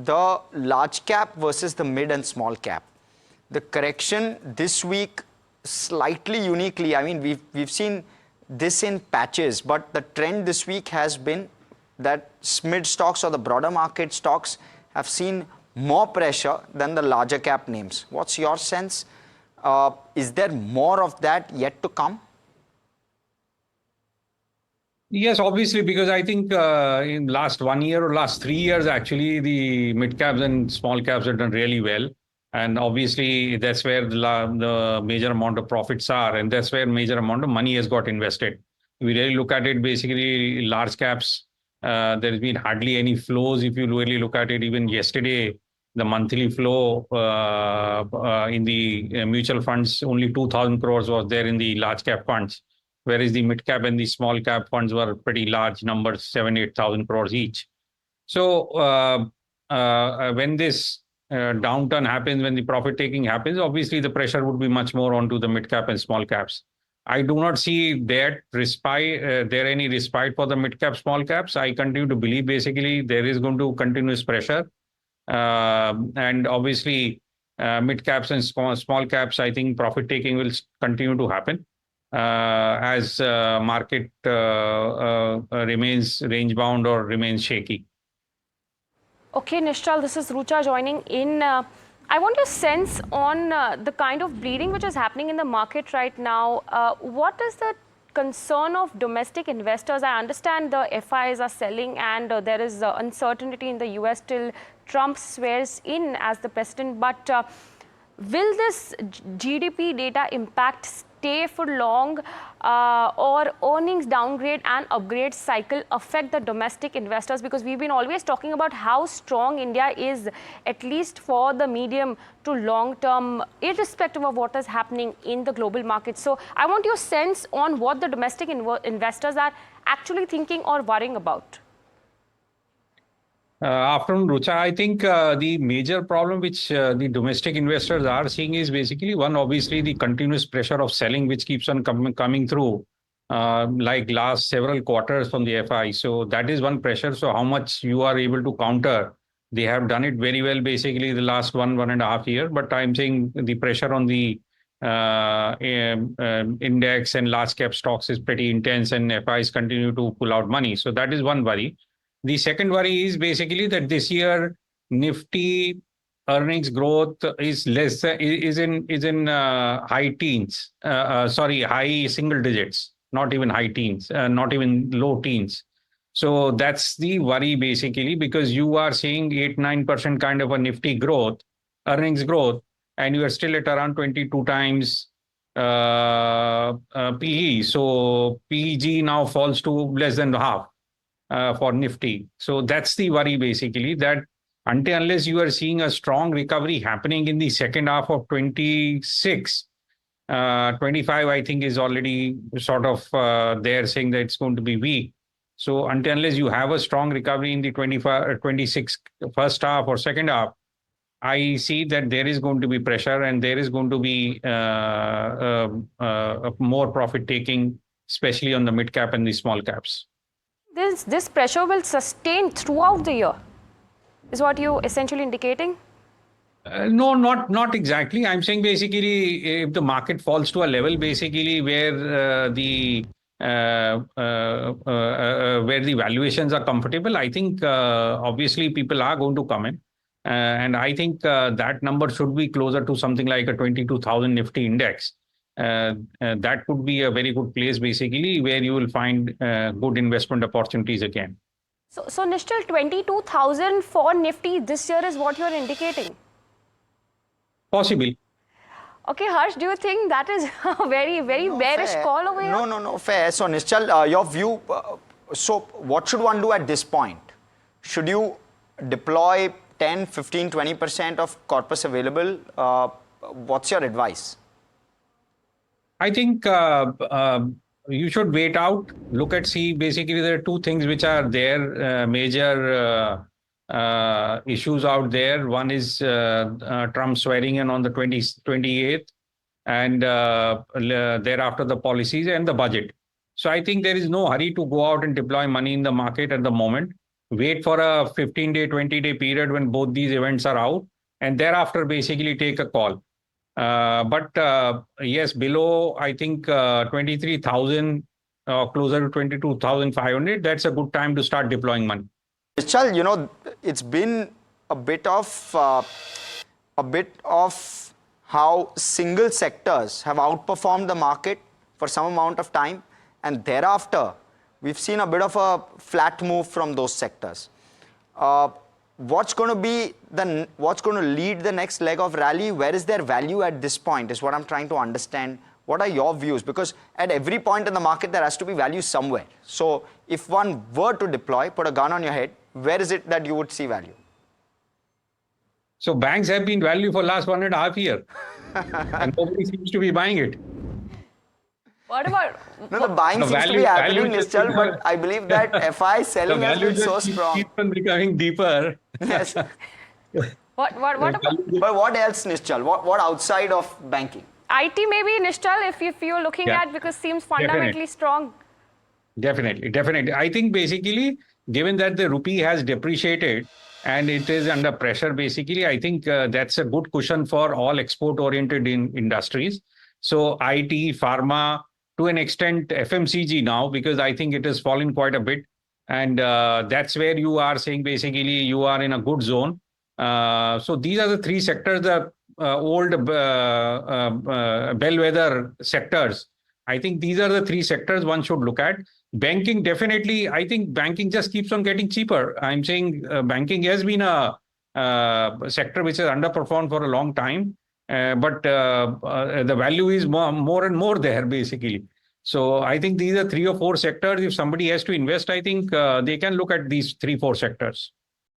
the large cap versus the mid and small cap. The correction this week, slightly uniquely, I mean, we've seen this in patches, but the trend this week has been that mid stocks or the broader market stocks have seen more pressure than the larger cap names. What's your sense? Is there more of that yet to come? Yes, obviously, because I think in last 1 year or last 3 years, actually, the mid caps and small caps have done really well. And obviously, that's where the major amount of profits are. And that's where major amount of money has got invested. We really look at it, basically, large caps, there's been hardly any flows. If you really look at it, even yesterday, the monthly flow in the mutual funds, only 2,000 crores was there in the large cap funds, whereas the mid cap and the small cap funds were pretty large numbers, 7,000-8,000 crores each. So when this downturn happens, when the profit taking happens, obviously the pressure would be much more onto the mid cap and small caps. I do not see that any respite for the mid cap, small caps. I continue to believe basically there is going to continuous pressure. And obviously mid caps and small caps, I think profit taking will continue to happen as market remains range bound or remains shaky. Okay, Nischal, this is Rucha joining in. I want your sense on the kind of bleeding which is happening in the market right now. What is the concern of domestic investors? I understand the FIs are selling and there is uncertainty in the US till Trump swears in as the president. But will this GDP data impact stay for long or earnings downgrade and upgrade cycle affect the domestic investors? Because we've been always talking about how strong India is, at least for the medium to long term, irrespective of what is happening in the global market. So I want your sense on what the domestic investors are actually thinking or worrying about. Afternoon, Rucha. I think the major problem which the domestic investors are seeing is basically one, obviously the continuous pressure of selling which keeps on coming through like last several quarters from the FI. So that is one pressure. So how much you are able to counter, they have done it very well basically the last 1.5 years. But I'm saying the pressure on the index and large cap stocks is pretty intense and FIs continue to pull out money. So that is one worry. The second worry is basically that this year Nifty earnings growth is less is in high teens, high single digits, not even high teens, not even low teens. So that's the worry basically, because you are seeing 8-9% kind of a Nifty growth, earnings growth, and you are still at around 22 times PE. So PEG now falls to less than half. For Nifty. So that's the worry basically, that unless you are seeing a strong recovery happening in the second half of 26, 25 I think is already sort of there saying that it's going to be weak. So unless you have a strong recovery in the 26 first half or second half, I see that there is going to be pressure and there is going to be more profit taking, especially on the mid cap and the small caps. This pressure will sustain throughout the year, is what you essentially indicating? No, not exactly. I'm saying basically, if the market falls to a level basically where the valuations are comfortable, I think obviously people are going to come in, and I think that number should be closer to something like a 22,000 Nifty index. That could be a very good place basically where you will find good investment opportunities again. So Nischal, 22,000 for Nifty this year is what you're indicating? Possibly. Okay, Harsh, do you think that is a very bearish fair. call over here? No, fair. So Nischal, your view, so what should one do at this point? Should you deploy 10, 15, 20% of corpus available? What's your advice? I think you should wait out, see, basically there are two things which are there, major issues out there. One is Trump swearing in on the 28th and thereafter the policies and the budget. So I think there is no hurry to go out and deploy money in the market at the moment. wait for a 15-day, 20-day period when both these events are out, and thereafter basically take a call. But yes, below, I think 23,000, closer to 22,500, that's a good time to start deploying money. Nischal, it's been a bit of how single sectors have outperformed the market for some amount of time, and thereafter we've seen a bit of a flat move from those sectors. What's going to lead the next leg of rally? Where is their value at this point is what I'm trying to understand. What are your views? Because at every point in the market, there has to be value somewhere. So if one were to deploy, put a gun on your head, where is it that you would see value? So banks have been value for last 1.5 years, and nobody seems to be buying it. What about? No, the buying seems to be happening, Nischal, but I believe that FI selling has been so strong. Keep on becoming deeper. Yes. What about? But what else, Nischal? What outside of banking? IT maybe, Nischal, if you're looking at, because seems fundamentally strong. Definitely. I think basically, given that the rupee has depreciated and it is under pressure, basically, I think that's a good cushion for all export-oriented industries. So IT, pharma, to an extent, FMCG now, because I think it has fallen quite a bit. And that's where you are saying basically you are in a good zone. So these are the three sectors, the old bellwether sectors. I think these are the three sectors one should look at. Banking, definitely, I think banking just keeps on getting cheaper. I'm saying banking has been a sector which has underperformed for a long time. But the value is more and more there, basically. So I think these are 3 or 4 sectors. If somebody has to invest, I think they can look at these 3-4 sectors.